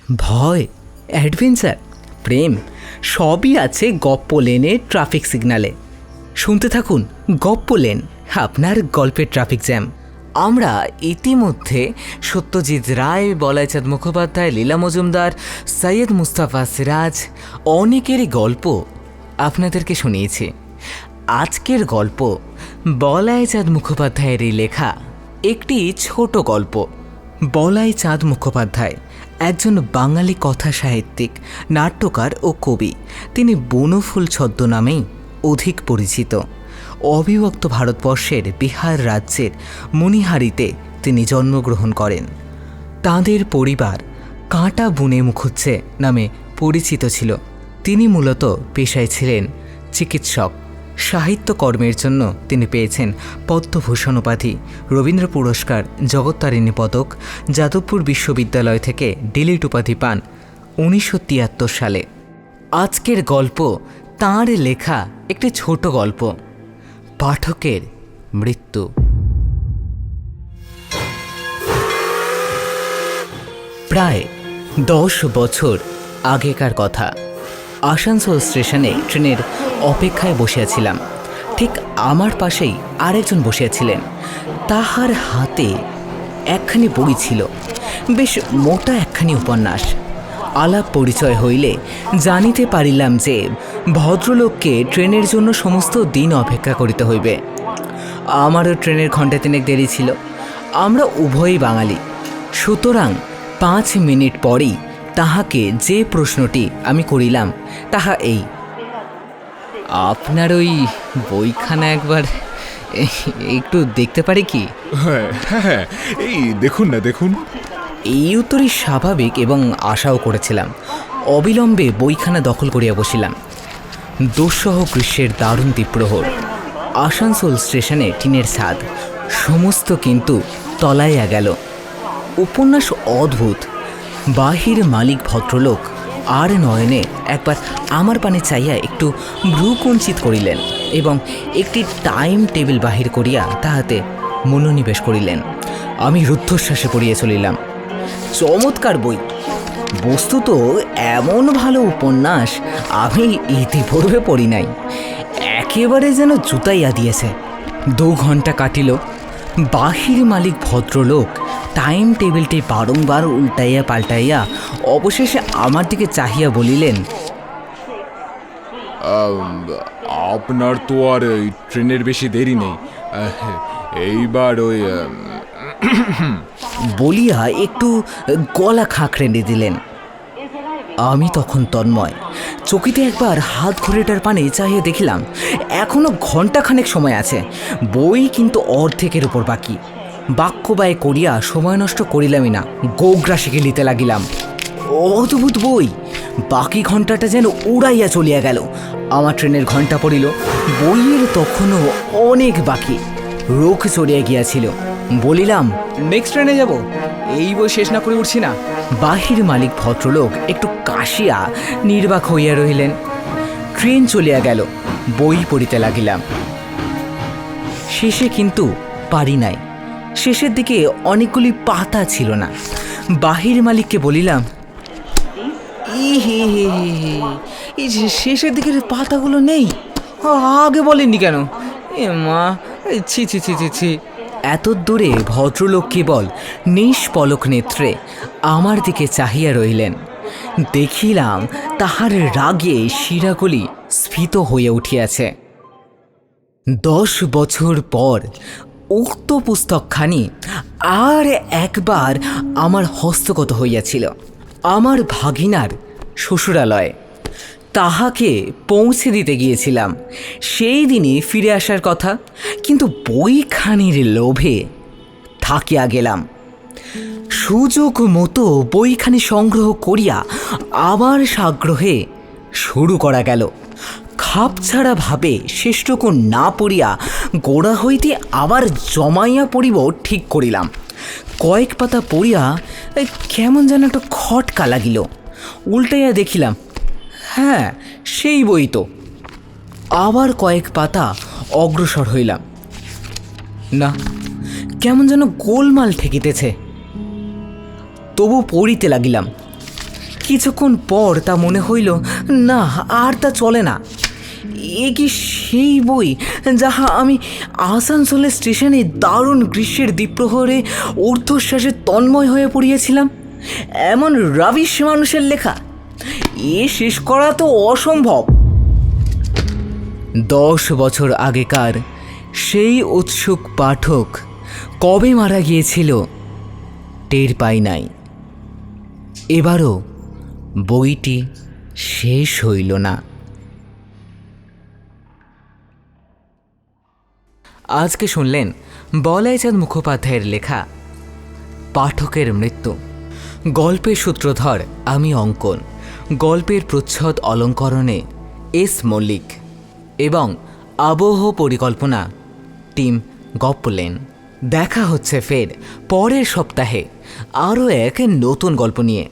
ভয়, অ্যাডভেঞ্চার, প্রেম সবই আছে গপ্প লেনে ট্রাফিক সিগন্যালে। শুনতে থাকুন গপ্প লেন, আপনার গল্পের ট্রাফিক জ্যাম। আমরা ইতিমধ্যে সত্যজিৎ রায়, বলাইচাঁদ মুখোপাধ্যায়, লীলা মজুমদার, সৈয়দ মুস্তাফা সিরাজ অনেকেরই গল্প আপনাদেরকে শুনিয়েছি। আজকের গল্প বলাইচাঁদ মুখোপাধ্যায়েরই লেখা একটি ছোট গল্প। বলাইচাঁদ মুখোপাধ্যায় একজন বাঙালি কথা সাহিত্যিক, নাট্যকার ও কবি। তিনি বনফুল ছদ্মনামেই অধিক পরিচিত। অবিভক্ত ভারতবর্ষের বিহার রাজ্যের মণিহারিতে তিনি জন্মগ্রহণ করেন। তাঁদের পরিবার কাঁটা বুনে মুখুজ্জে নামে পরিচিত ছিল। তিনি মূলত পেশায় ছিলেন চিকিৎসক। সাহিত্যকর্মের জন্য তিনি পেয়েছেন পদ্মভূষণ উপাধি, রবীন্দ্র পুরস্কার, জগত্তারিণী পদক, যাদবপুর বিশ্ববিদ্যালয় থেকে ডিলিট উপাধি পান 1973 সালে। আজকের গল্প তাঁর লেখা একটি ছোট গল্প, পাঠকের মৃত্যু। প্রায় 10 বছর আগেকার কথা। আসানসোল স্টেশনে ট্রেনের অপেক্ষায় বসিয়াছিলাম। ঠিক আমার পাশেই আরেকজন বসিয়াছিলেন। তাহার হাতে একখানি বই ছিল, বেশ মোটা একখানি উপন্যাস। আলাপ পরিচয় হইলে জানিতে পারিলাম যে ভদ্রলোককে ট্রেনের জন্য সমস্ত দিন অপেক্ষা করিতে হইবে। আমারও ট্রেনের ঘণ্টা তিনেক দেরি ছিল। আমরা উভয়ই বাঙালি, সুতরাং 5 মিনিট পরেই তাহাকে যে প্রশ্নটি আমি করিলাম তাহা এই, আপনার ওই বইখানা একবার একটু দেখতে পারি কি? হ্যাঁ হ্যাঁ, এই দেখুন না, দেখুন। এই উত্তরই স্বাভাবিক এবং আশাও করেছিলাম। অবিলম্বে বইখানা দখল করিয়া বসিলাম। দুঃসহ গ্রীষ্মের দারুণ দ্বীপ্রহর। আসানসোল স্টেশনে টিনের ছাদ, সমস্ত কিন্তু তলাইয়া গেল। উপন্যাস অদ্ভুত। বাহির মালিক ভদ্রলোক আর নয়নে একবার আমার পানে চাইয়া একটু ভ্রুকুঞ্চিত করিলেন এবং একটি টাইম টেবিল বাহির করিয়া তাহাতে মনোনিবেশ করিলেন। আমি রুদ্ধশ্বাসে পড়িয়া চলিলাম। চমৎকার বই। বস্তুত এমন ভালো উপন্যাস আমি ইতিপূর্বে পড়ি নাই। একেবারে যেন জুতাইয়া দিয়েছে। 2 ঘণ্টা কাটিল। বাহির মালিক ভদ্রলোক টাইম টেবিলটি বারংবার উল্টাইয়া পাল্টাইয়া অবশেষে আমার দিকে চাহিয়া বলিলেন, আপনার তো আর ওই ট্রেনের বেশি দেরি নেই, এইবার ওই বলিয়া একটু গলা খাঁকড়ে দিলেন। আমি তখন তন্ময়। চকিতে একবার হাত ঘড়িটার পানে চাহিয়ে দেখিলাম এখনো ঘণ্টাখানেক সময় আছে। বই কিন্তু অর্ধেকের উপর বাকি। বাক্য ব্যয় করিয়া সময় নষ্ট করিলামই না, গোগ্রাসে গিলিতে লাগিলাম। অদ্ভুত বই। বাকি ঘণ্টাটা যেন উড়াইয়া চলিয়া গেল। আমার ট্রেনের ঘণ্টা পড়িল। বইয়ের তখনও অনেক বাকি। রোখ চড়িয়া গিয়াছিল। বলিলাম, নেক্সট ট্রেনে যাব, এই বই শেষ না করে উঠছি না। বাহির মালিক ভদ্রলোক একটু কাশিয়া নির্বাক হইয়া রহিলেন। ট্রেন চলিয়া গেল। বই পড়িতে লাগিলাম। শেষে কিন্তু পারি নাই। শেষের দিকে অনেকগুলি পাতা ছিল না। বাহির মালিককে বলিলাম, এই যে শেষের দিকের পাতাগুলো নেই, আগে বলেননি কেন? এ মা, ছি ছি ছি ছি ছি। এত দূরে ভদ্রলোক কেবল নিষ্পলক নেত্রে আমার দিকে চাহিয়া রইলেন। দেখিলাম তাহার রাগে শিরাগুলি স্ফীত হইয়া উঠিয়াছে। 10 বছর পর উক্ত পুস্তকখানি আর একবার আমার হস্তগত হইয়াছিল। আমার ভাগিনার শ্বশুরালয়ে তাহাকে পৌঁছে দিতে গিয়েছিলাম। সেই দিনই ফিরে আসার কথা, কিন্তু বইখানির লোভে থাকিয়া গেলাম। সুযোগ মতো বইখানি সংগ্রহ করিয়া আবার সাগ্রহে শুরু করা গেল। খাপছাড়া ভাবে শেষটুকু না পড়িয়া গোড়া হইতে আবার জমাইয়া পড়িব ঠিক করিলাম। কয়েক পাতা পড়িয়া কেমন যেন একটা খটকা লাগিল। উল্টাইয়া দেখিলাম, হ্যাঁ সেই বই তো। আবার কয়েক পাতা অগ্রসর হইলাম। না, কেমন যেন গোলমাল ঠেকিতেছে। তবু পড়িতে লাগিলাম। কিছুক্ষণ পর তা মনে হইল না, আর তা চলে না। এ কি সেই বই যাহা আমি আসানসোলের স্টেশনে দারুণ গ্রীষ্মের দ্বীপ্রহরে ঊর্ধ্বশ্বাসে তন্ময় হয়ে পড়িয়েছিলাম? এমন রাবিশ মানুষের লেখা, এ শেষ করা তো অসম্ভব। 10 বছর আগেকার সেই উৎসুক পাঠক কবে মারা গিয়েছিল টের পাই নাই। এবারও বইটি শেষ হইল না। আজকে শুনলেন বলাইচাঁদ মুখোপাধ্যায়ের লেখা পাঠকের মৃত্যু। গল্পের সূত্রধর আমি অঙ্কন, গল্পের প্রচ্ছদ অলঙ্করণে এস মল্লিক এবং আবহ পরিকল্পনা টিম গপ্পলেন। দেখা হচ্ছে ফের পরের সপ্তাহে আরও এক নতুন গল্প নিয়ে।